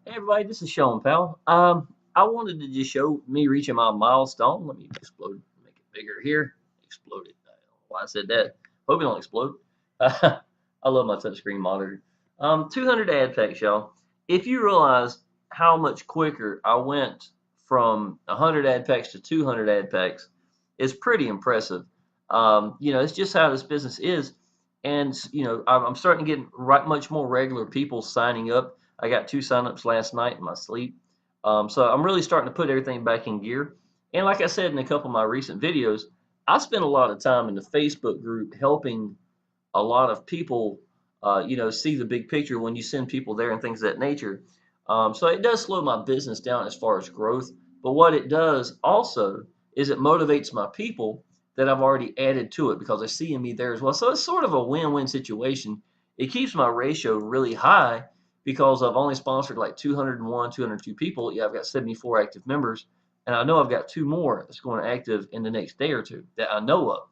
Hey everybody, this is Shawn Powell. I wanted to just show me reaching my milestone. Let me explode, make it bigger here. Explode it. I don't know why I said that. Hope it don't explode. I love my touchscreen monitor. 200 ad packs, y'all. If you realize how much quicker I went from 100 ad packs to 200 ad packs, it's pretty impressive. It's just how this business is, and I'm starting to get much more regular people signing up. I got 2 signups last night in my sleep. So I'm really starting to put everything back in gear. And like I said in a couple of my recent videos, I spend a lot of time in the Facebook group helping a lot of people, see the big picture when you send people there and things of that nature. So it does slow my business down as far as growth. But what it does also is it motivates my people that I've already added to it because they're seeing me there as well. So it's sort of a win-win situation. It keeps my ratio really high because I've only sponsored like 201, 202 people. Yeah, I've got 74 active members, and I know I've got two more that's going active in the next day or two that I know of.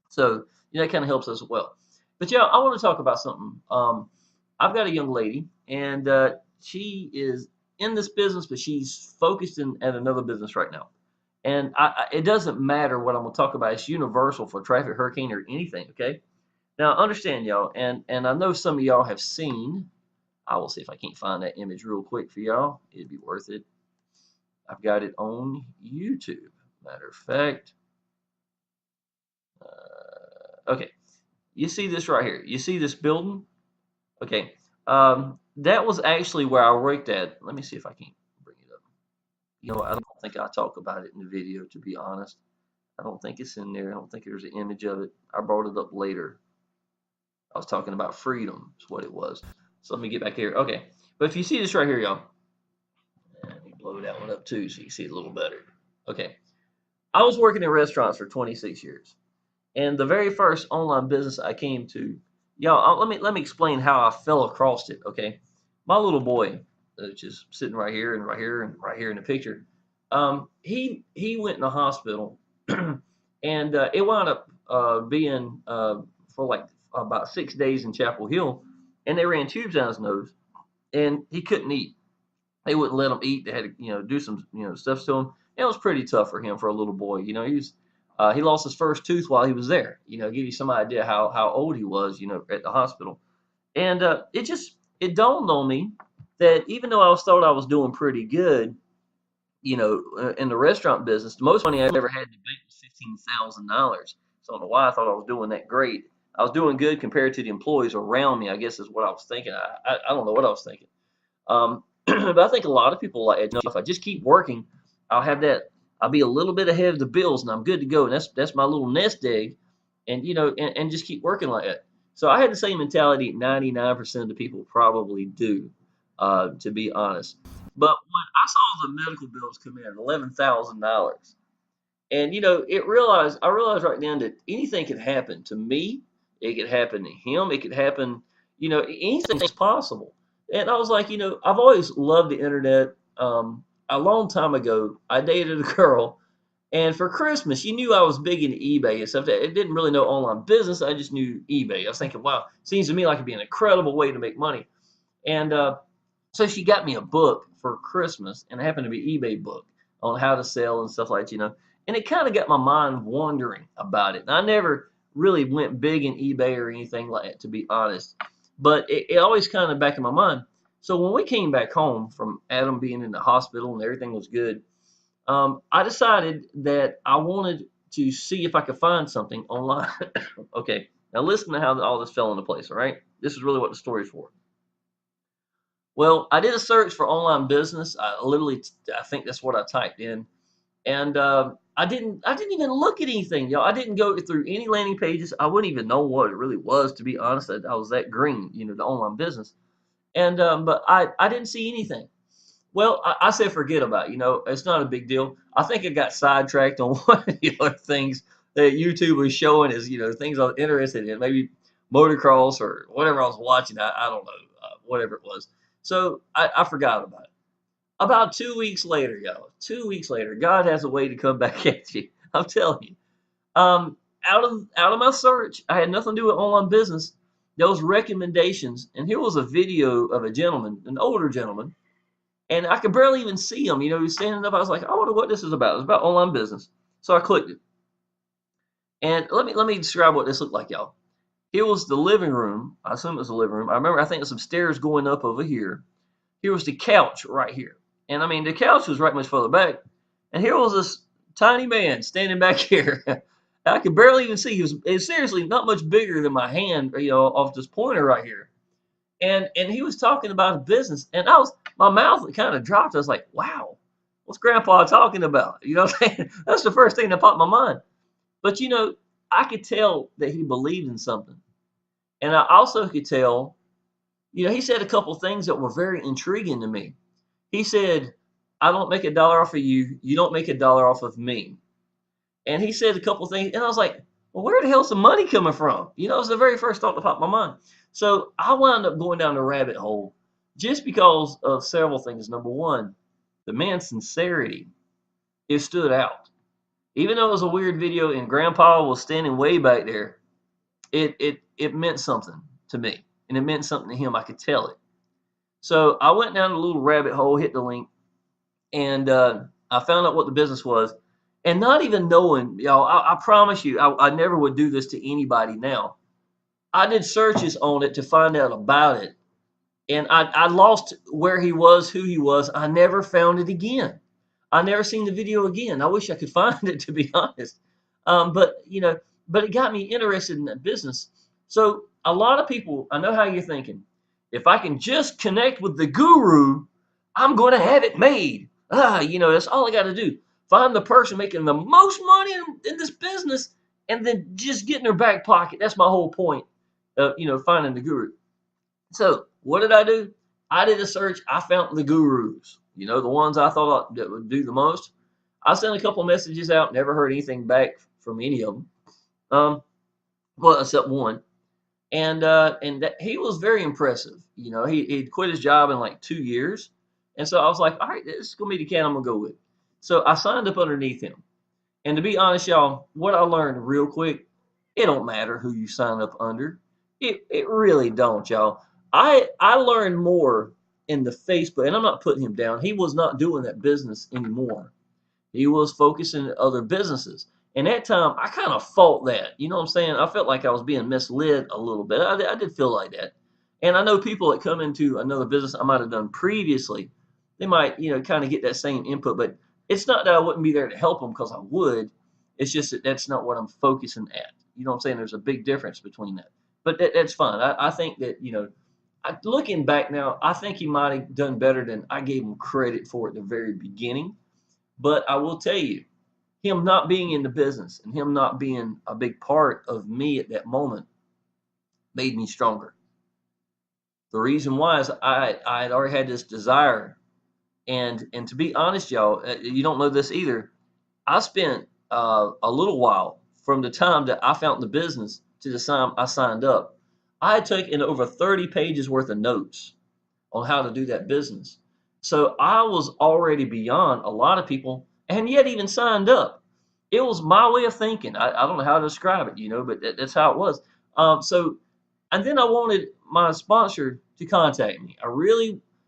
So that kind of helps us as well. But yeah, I want to talk about something. I've got a young lady, and she is in this business, but she's focused at another business right now. And it doesn't matter what I'm going to talk about. It's universal for traffic, hurricane, or anything. Okay. Now understand, y'all, and I know some of y'all have seen. I will see if I can't find that image real quick for y'all. It'd be worth it. I've got it on YouTube. Matter of fact. Okay. You see this right here. You see this building? Okay. That was actually where I worked at. Let me see if I can bring it up. I don't think I talk about it in the video, to be honest. I don't think it's in there. I don't think there's an image of it. I brought it up later. I was talking about freedom, is what it was. So let me get back here. Okay. But if you see this right here, y'all. Let me blow that one up too so you can see it a little better. Okay. I was working in restaurants for 26 years. And the very first online business I came to, y'all, let me explain how I fell across it, okay? My little boy, which is sitting right here and right here and right here in the picture, he went in the hospital, and it wound up being for like about 6 days in Chapel Hill, and they ran tubes down his nose, and he couldn't eat. They wouldn't let him eat. They had to, do some, stuff to him. It was pretty tough for him for a little boy. He lost his first tooth while he was there. Give you some idea how old he was. At the hospital, and it dawned on me that even though I was thought I was doing pretty good, in the restaurant business, the most money I ever had in the bank was $15,000. So I don't know why I thought I was doing that great. I was doing good compared to the employees around me, I guess is what I was thinking. I don't know what I was thinking. But I think a lot of people like, if I just keep working, I'll have that. I'll be a little bit ahead of the bills, and I'm good to go. And that's my little nest egg, and just keep working like that. So I had the same mentality 99% of the people probably do, to be honest. But when I saw the medical bills come in at $11,000, and I realized right then that anything could happen to me. It could happen to him. It could happen. Anything's possible. And I was like, I've always loved the internet. A long time ago, I dated a girl, and for Christmas, she knew I was big into eBay and stuff. I didn't really know online business. I just knew eBay. I was thinking, wow, seems to me like it'd be an incredible way to make money. And so she got me a book for Christmas, and it happened to be an eBay book on how to sell and stuff like that. And it kind of got my mind wandering about it. And I never really went big in eBay or anything like that, to be honest. But it always kind of back in my mind. So when we came back home from Adam being in the hospital and everything was good, I decided that I wanted to see if I could find something online. Okay, now listen to how all this fell into place. All right, this is really what the story's for. Well, I did a search for online business. I think that's what I typed in, and I didn't even look at anything, y'all. I didn't go through any landing pages. I wouldn't even know what it really was, to be honest. I was that green, the online business, and but I didn't see anything. Well, I said forget about it. It's not a big deal. I think I got sidetracked on one of the other things that YouTube was showing as things I was interested in, maybe motocross or whatever I was watching. I don't know, whatever it was. So I forgot about it. About 2 weeks later, y'all. 2 weeks later, God has a way to come back at you. I'm telling you. Out of my search, I had nothing to do with online business. Those recommendations, and here was a video of a gentleman, an older gentleman, and I could barely even see him. He was standing up. I was like, I wonder what this is about. It's about online business. So I clicked it. And let me describe what this looked like, y'all. Here was the living room. I assume it was the living room. I think there's some stairs going up over here. Here was the couch right here. And I mean, the couch was right much further back. And here was this tiny man standing back here. I could barely even see. He was seriously not much bigger than my hand, off this pointer right here. And he was talking about a business. And my mouth kind of dropped. I was like, wow, what's Grandpa talking about? You know what I'm saying? That's the first thing that popped in my mind. But I could tell that he believed in something. And I also could tell, he said a couple things that were very intriguing to me. He said, I don't make $1 off of you. You don't make $1 off of me. And he said a couple things. And I was like, well, where the hell's the money coming from? It was the very first thought that popped in my mind. So I wound up going down the rabbit hole just because of several things. Number one, the man's sincerity. It stood out. Even though it was a weird video and Grandpa was standing way back there, it meant something to me. And it meant something to him. I could tell it. So I went down a little rabbit hole, hit the link, and I found out what the business was. And not even knowing, y'all, I promise you, I never would do this to anybody now. I did searches on it to find out about it. And I lost where he was, who he was. I never found it again. I never seen the video again. I wish I could find it, to be honest. But it got me interested in that business. So a lot of people, I know how you're thinking. If I can just connect with the guru, I'm going to have it made. That's all I got to do. Find the person making the most money in this business, and then just get in their back pocket. That's my whole point of, finding the guru. So what did I do? I did a search. I found the gurus, the ones I thought that would do the most. I sent a couple messages out, never heard anything back from any of them. Well, except one. And that he was very impressive. He'd quit his job in like 2 years. And so I was like, all right, this is going to be the cat I'm going to go with. So I signed up underneath him. And to be honest, y'all, what I learned real quick, it don't matter who you sign up under. It really don't, y'all. I learned more in the Facebook, and I'm not putting him down. He was not doing that business anymore. He was focusing on other businesses. And that time, I kind of fought that. You know what I'm saying? I felt like I was being misled a little bit. I did feel like that. And I know people that come into another business I might have done previously, they might, kind of get that same input. But it's not that I wouldn't be there to help them, because I would. It's just that that's not what I'm focusing at. You know what I'm saying? There's a big difference between that. But that's fine. I think that, looking back now, I think he might have done better than I gave him credit for at the very beginning. But I will tell you, him not being in the business and him not being a big part of me at that moment made me stronger. The reason why is I had already had this desire, and to be honest, y'all, you don't know this either. I spent a little while from the time that I found the business to the time I signed up. I had taken over 30 pages worth of notes on how to do that business. So I was already beyond a lot of people, and yet even signed up. It was my way of thinking. I don't know how to describe it, but that's how it was. And then I wanted my sponsor to contact me.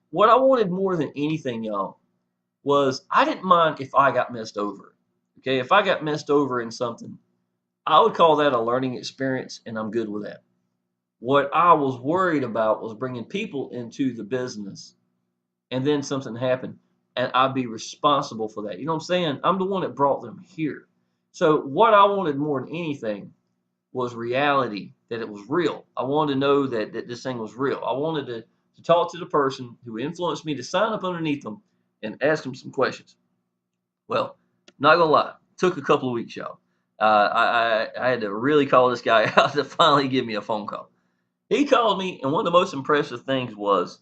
What I wanted more than anything, y'all, was I didn't mind if I got messed over. Okay, if I got messed over in something, I would call that a learning experience, and I'm good with that. What I was worried about was bringing people into the business, and then something happened, and I'd be responsible for that. You know what I'm saying? I'm the one that brought them here. So what I wanted more than anything was reality, that it was real. I wanted to know that this thing was real. I wanted to talk to the person who influenced me to sign up underneath them and ask them some questions. Well, not gonna lie, it took a couple of weeks, y'all. I had to really call this guy out to finally give me a phone call. He called me, and one of the most impressive things was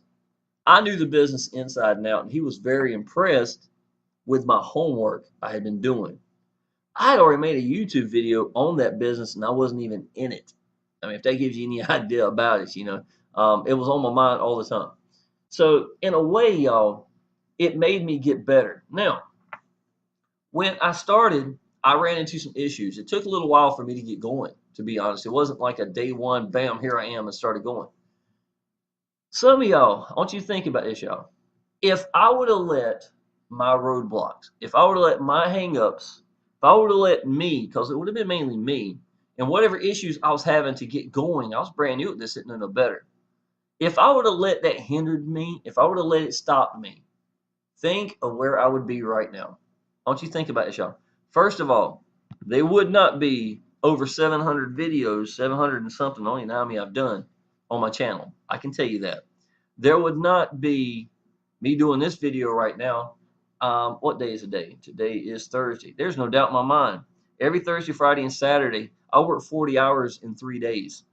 I knew the business inside and out, and he was very impressed with my homework I had been doing. I had already made a YouTube video on that business, and I wasn't even in it. I mean, if that gives you any idea about it, it was on my mind all the time. So in a way, y'all, it made me get better. Now, when I started, I ran into some issues. It took a little while for me to get going, to be honest. It wasn't like a day one, bam, here I am, and started going. Some of y'all, I want you to think about this, y'all. If I would have let my roadblocks, if I would have let my hangups, if I would have let me, because it would have been mainly me, and whatever issues I was having to get going, I was brand new at this, didn't know no better. If I would have let that hindered me, if I would have let it stop me, think of where I would be right now. I want you to think about it, Shawn. First of all, there would not be over 700 videos, 700 and something, I don't even know how many I've done on my channel. I can tell you that. There would not be me doing this video right now. What day is today? Today is Thursday. There's no doubt in my mind. Every Thursday, Friday, and Saturday, I work 40 hours in 3 days.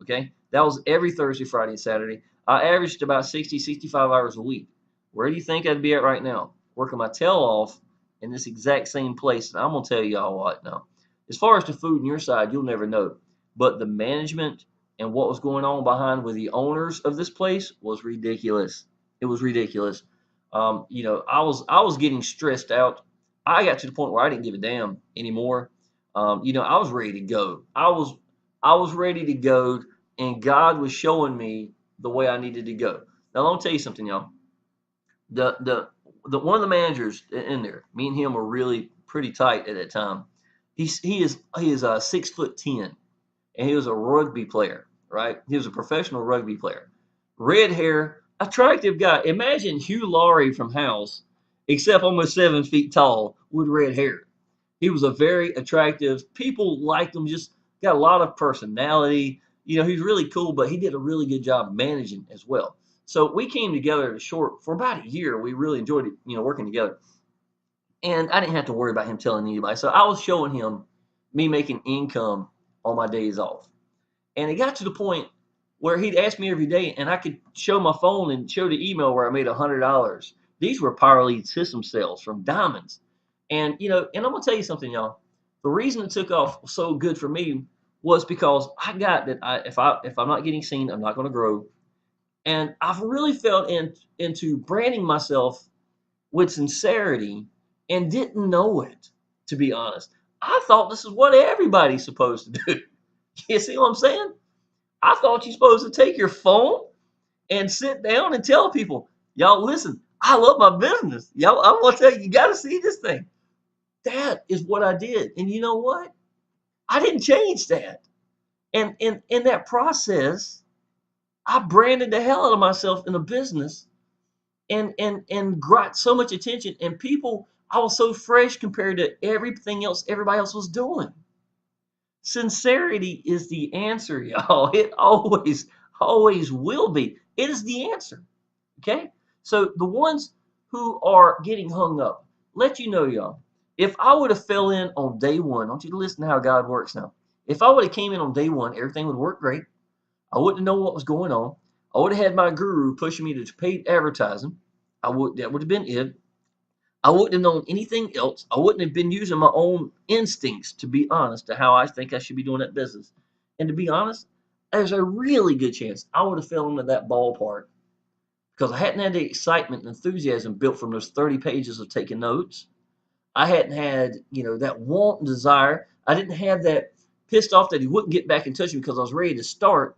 Okay, that was every Thursday, Friday, and Saturday. I averaged about 60, 65 hours a week. Where do you think I'd be at right now? Working my tail off in this exact same place. And I'm gonna tell y'all what now. As far as the food on your side, you'll never know. But the management and what was going on behind with the owners of this place was ridiculous. It was ridiculous. I was getting stressed out. I got to the point where I didn't give a damn anymore. I was ready to go. I was ready to go, and God was showing me the way I needed to go. Now, let me tell you something, y'all. The one of the managers in there, me and him were really pretty tight at that time. He is 6'10", and he was a rugby player, right? He was a professional rugby player. Red hair, attractive guy. Imagine Hugh Laurie from House, except almost 7 feet tall with red hair. He was a very attractive. People liked him. Just got a lot of personality. He's really cool, but he did a really good job managing as well. So we came together for about a year. We really enjoyed it, working together. And I didn't have to worry about him telling anybody. So I was showing him me making income on my days off. And it got to the point where he'd ask me every day, and I could show my phone and show the email where I made $100. These were power lead system sales from diamonds. And and I'm gonna tell you something, y'all. The reason it took off so good for me was because I got that if I'm not getting seen, I'm not gonna grow. And I've really felt into branding myself with sincerity and didn't know it, to be honest. I thought this is what everybody's supposed to do. You see what I'm saying? I thought you're supposed to take your phone and sit down and tell people, y'all, listen, I love my business. Y'all, I'm gonna tell you, you gotta see this thing. That is what I did. And you know what? I didn't change that. And in that process, I branded the hell out of myself in a business and got so much attention. And people, I was so fresh compared to everything else everybody else was doing. Sincerity is the answer, y'all. It always will be. It is the answer. Okay? So the ones who are getting hung up, let you know, y'all. If I would have fell in on day one, I want you to listen to how God works now. If I would have came in on day one, everything would work great. I wouldn't have known what was going on. I would have had my guru pushing me to paid advertising. That would have been it. I wouldn't have known anything else. I wouldn't have been using my own instincts, to be honest, to how I think I should be doing that business. And to be honest, there's a really good chance I would have fell into that ballpark because I hadn't had the excitement and enthusiasm built from those 30 pages of taking notes. I hadn't had, that want and desire. I didn't have that pissed off that he wouldn't get back in touch with me because I was ready to start.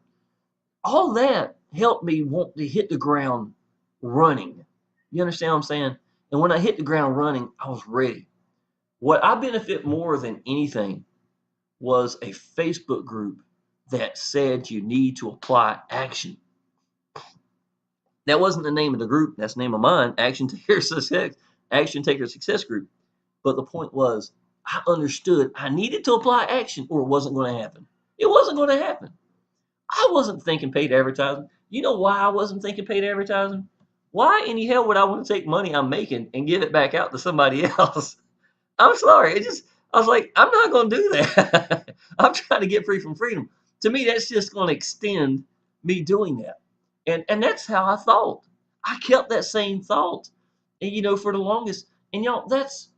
All that helped me want to hit the ground running. You understand what I'm saying? And when I hit the ground running, I was ready. What I benefit more than anything was a Facebook group that said you need to apply action. That wasn't the name of the group. That's the name of mine, Action Taker Success Group. But the point was, I understood I needed to apply action or it wasn't going to happen. It wasn't going to happen. I wasn't thinking paid advertising. You know why I wasn't thinking paid advertising? Why in the hell would I want to take money I'm making and give it back out to somebody else? I'm sorry. I was like, I'm not going to do that. I'm trying to get free from freedom. To me, that's just going to extend me doing that. And that's how I thought. I kept that same thought, and, for the longest. And y'all, that's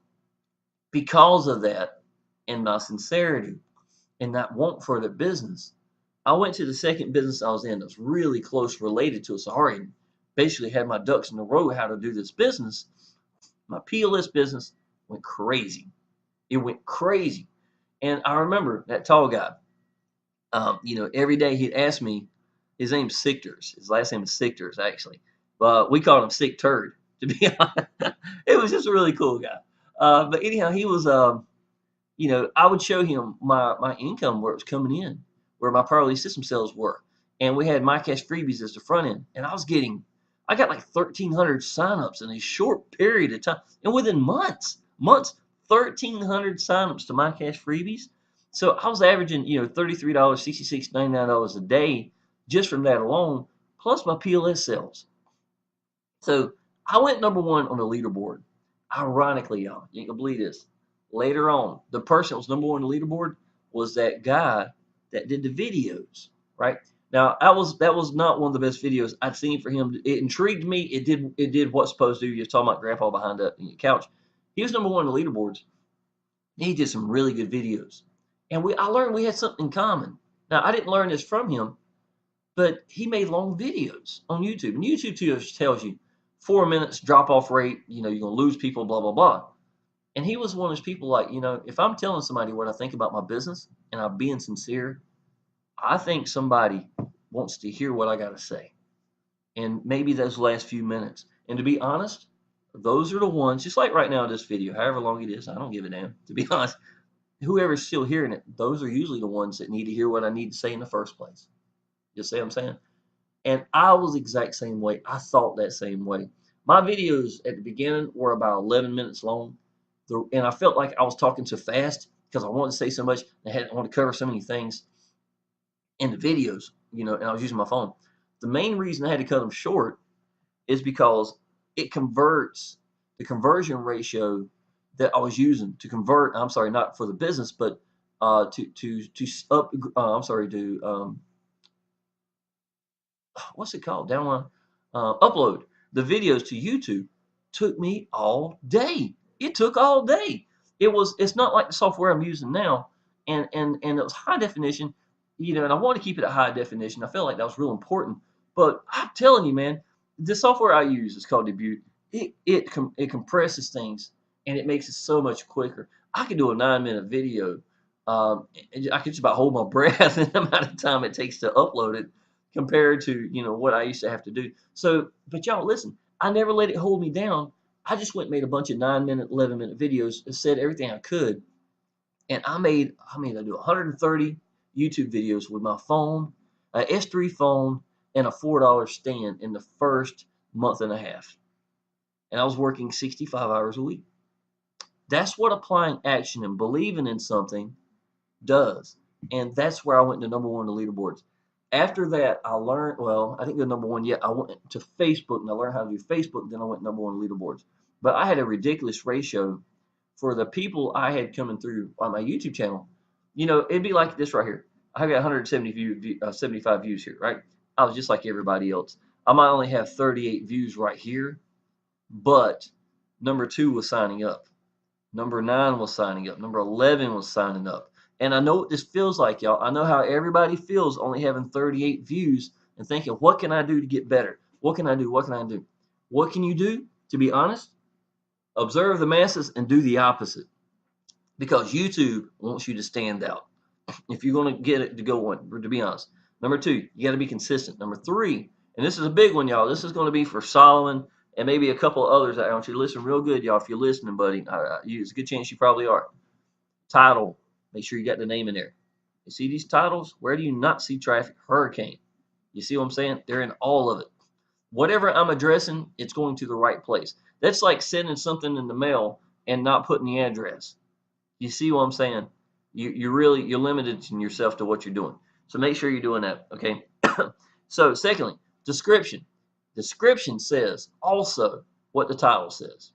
because of that and my sincerity and that want for the business. I went to the second business I was in that's really close related to it. So I already basically had my ducks in a row how to do this business. My PLS business went crazy. It went crazy. And I remember that tall guy, every day he'd ask me, his name's Sichters. His last name is Sichters, actually. But we called him Sick Turd. to be honest. It was just a really cool guy. But anyhow, he was, I would show him my income where it was coming in, where my Power system sales were. And we had My Cash freebies as the front end. And I got like 1,300 signups in a short period of time. And within months, 1,300 signups to My Cash freebies. So I was averaging, $33, $66, $99 a day just from that alone, plus my PLS sales. So I went number one on the leaderboard. Ironically, y'all, you can believe this. Later on, the person that was number one on the leaderboard was that guy that did the videos, right? Now that was not one of the best videos I'd seen for him. It intrigued me. It did what's supposed to do. You're talking about grandpa behind the couch. He was number one on the leaderboards. He did some really good videos. And I learned we had something in common. Now I didn't learn this from him, but he made long videos on YouTube. And YouTube too tells you 4 minutes drop off rate, you're gonna lose people, blah, blah, blah. And he was one of those people like, if I'm telling somebody what I think about my business and I'm being sincere, I think somebody wants to hear what I got to say. And maybe those last few minutes. And to be honest, those are the ones, just like right now in this video, however long it is, I don't give a damn, to be honest. Whoever's still hearing it, those are usually the ones that need to hear what I need to say in the first place. You see what I'm saying? And I was the exact same way. I thought that same way. My videos at the beginning were about 11 minutes long. And I felt like I was talking too fast because I wanted to say so much. I wanted to cover so many things in the videos, and I was using my phone. The main reason I had to cut them short is because it converts the conversion ratio that I was using to convert. I'm sorry, not for the business, but what's it called? Download, upload the videos to YouTube took me all day. It took all day. It's not like the software I'm using now, and it was high definition, and I want to keep it at high definition. I felt like that was real important. But I'm telling you, man, the software I use is called Debut. It compresses things and it makes it so much quicker. I could do a 9-minute video. I could just about hold my breath in the amount of time it takes to upload it compared to what I used to have to do. So, but y'all listen, I never let it hold me down. I just went and made a bunch of 9-minute, 11-minute videos and said everything I could, and I do 130 YouTube videos with my phone, a S3 phone, and a $4 stand in the first month and a half, and I was working 65 hours a week. That's what applying action and believing in something does, and that's where I went to number one on the leaderboards. After that, I learned, well, I think the number one yet. I went to Facebook and I learned how to do Facebook. And then I went number one leaderboards. But I had a ridiculous ratio for the people I had coming through on my YouTube channel. It'd be like this right here. I got 75 views here, right? I was just like everybody else. I might only have 38 views right here, but number 2 was signing up. Number 9 was signing up. Number 11 was signing up. And I know what this feels like, y'all. I know how everybody feels only having 38 views and thinking, what can I do to get better? What can I do? What can I do? What can you do? To be honest, observe the masses and do the opposite. Because YouTube wants you to stand out. If you're going to get it to go on, to be honest. Number 2, you got to be consistent. Number 3, and this is a big one, y'all. This is going to be for Solomon and maybe a couple of others. I want you to listen real good, y'all. If you're listening, buddy, it's a good chance you probably are. Title. Make sure you got the name in there. You see these titles? Where do you not see traffic? Hurricane. You see what I'm saying? They're in all of it. Whatever I'm addressing, it's going to the right place. That's like sending something in the mail and not putting the address. You see what I'm saying? You're limited in yourself to what you're doing. So make sure you're doing that, okay? So secondly, description. Description says also what the title says.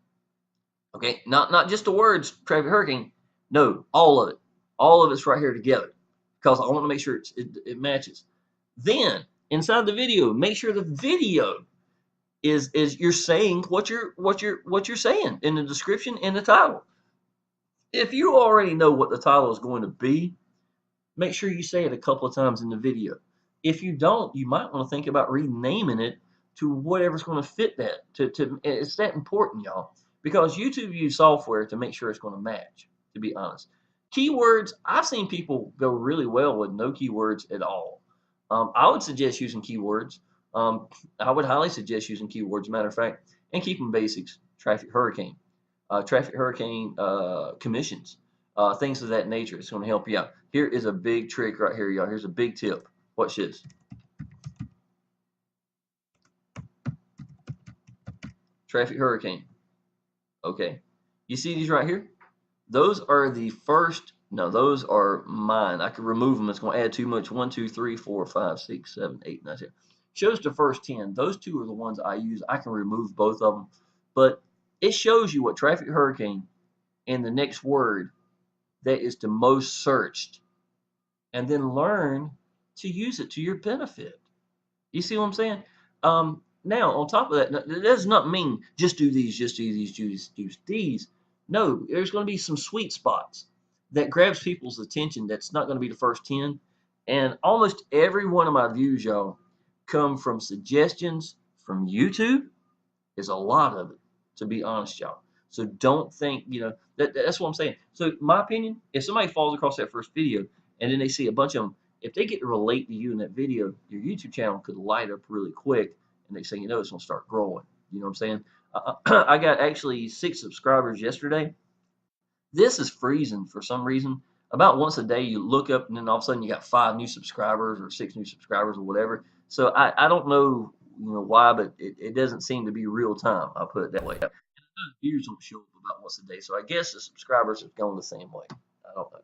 Okay, not just the words traffic hurricane. No, all of it. All of it's right here together because I want to make sure it matches. Then inside the video, make sure the video is you're saying what you're saying in the description and the title. If you already know what the title is going to be, make sure you say it a couple of times in the video. If you don't, you might want to think about renaming it to whatever's going to fit that. It's that important, y'all, because YouTube use software to make sure it's going to match. To be honest. Keywords, I've seen people go really well with no keywords at all. I would suggest using keywords. I would highly suggest using keywords, matter of fact. and keeping basics, traffic hurricane, commissions, things of that nature. It's going to help you out. Here is a big trick right here, y'all. Here's a big tip. Watch this. Traffic hurricane. Okay. You see these right here? Those are the first. No, those are mine. I could remove them. It's going to add too much. 1, 2, 3, 4, 5, 6, 7, 8, 9, 10. Shows the first 10. Those two are the ones I use. I can remove both of them. But it shows you what traffic hurricane and the next word that is the most searched, and then learn to use it to your benefit. You see what I'm saying? Now, on top of that, that does not mean just do these, just do these, do these. No, there's going to be some sweet spots that grabs people's attention. That's not going to be the first 10. And almost every one of my views, y'all, come from suggestions from YouTube. Is a lot of it, to be honest, y'all. So don't think, that's what I'm saying. So my opinion, if somebody falls across that first video and then they see a bunch of them, if they get to relate to you in that video, your YouTube channel could light up really quick, and next thing you know, it's going to start growing. You know what I'm saying? I got actually 6 subscribers yesterday. This is freezing for some reason. About once a day, you look up, and then all of a sudden you got 5 new subscribers or 6 new subscribers or whatever. So I don't know, why, but it doesn't seem to be real time. I'll put it that way. Views don't show up about once a day, so I guess the subscribers have gone the same way. I don't know.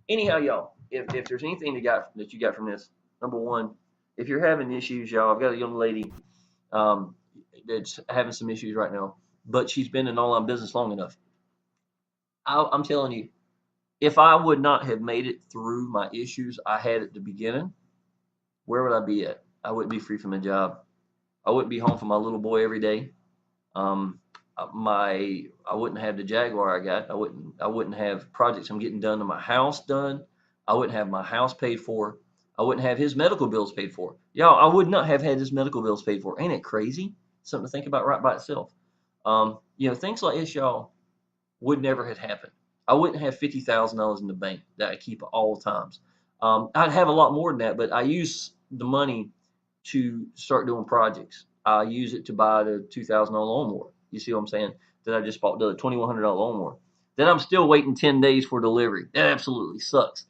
Anyhow, y'all, if there's anything that you got from this, number one, if you're having issues, y'all, I've got a young lady that's having some issues right now, but she's been in online business long enough. I'm telling you, if I would not have made it through my issues I had at the beginning, where would I be at? I wouldn't be free from a job. I wouldn't be home for my little boy every day. I wouldn't have the Jaguar I got. I wouldn't have projects I'm getting done to my house done. I wouldn't have my house paid for. I wouldn't have his medical bills paid for. Y'all, I would not have had his medical bills paid for. Ain't it crazy? Something to think about right by itself. Things like this, y'all, would never have happened. I wouldn't have $50,000 in the bank that I keep at all times. I'd have a lot more than that, but I use the money to start doing projects. I use it to buy the $2,000 lawnmower. You see what I'm saying? That I just bought the $2,100 lawnmower. Then I'm still waiting 10 days for delivery. That absolutely sucks.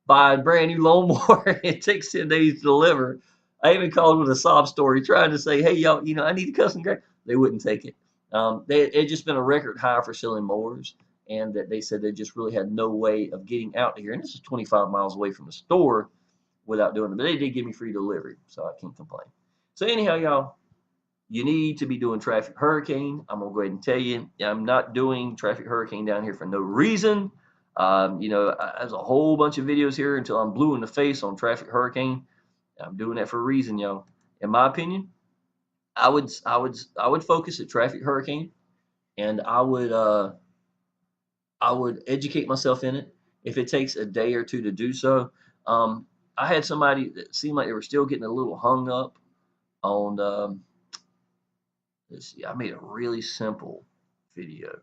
Buy a brand new lawnmower. It takes 10 days to deliver. I even called with a sob story trying to say, hey, y'all, I need a custom grade. They wouldn't take it. It just been a record high for selling mowers, and that they said they just really had no way of getting out here. And this is 25 miles away from the store without doing it. But they did give me free delivery, so I can't complain. So anyhow, y'all, you need to be doing traffic hurricane. I'm gonna go ahead and tell you, I'm not doing traffic hurricane down here for no reason. There's a whole bunch of videos here until I'm blue in the face on traffic hurricane. I'm doing that for a reason, y'all. In my opinion, I would focus at traffic hurricane, and I would educate myself in it. If it takes a day or two to do so, I had somebody that seemed like they were still getting a little hung up on. Let's see, I made a really simple video.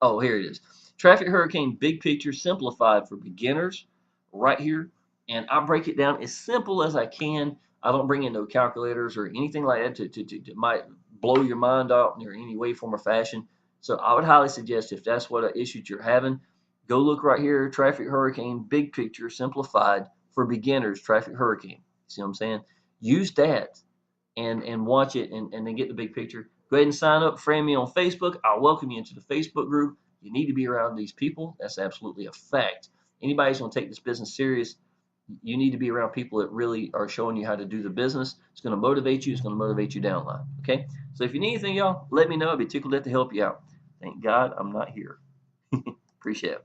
Oh, here it is. Traffic hurricane big picture simplified for beginners right here. And I break it down as simple as I can. I don't bring in no calculators or anything like that to might blow your mind out in any way, form, or fashion. So I would highly suggest, if that's what issue you're having, go look right here, traffic hurricane big picture simplified for beginners, traffic hurricane. See what I'm saying? Use that and watch it and then get the big picture. Go ahead and sign up, friend me on Facebook. I'll welcome you into the Facebook group. You need to be around these people. That's absolutely a fact. Anybody's going to take this business serious, you need to be around people that really are showing you how to do the business. It's going to motivate you. It's going to motivate you downline. Okay? So if you need anything, y'all, let me know. I'd be tickled to help you out. Thank God I'm not here. Appreciate it.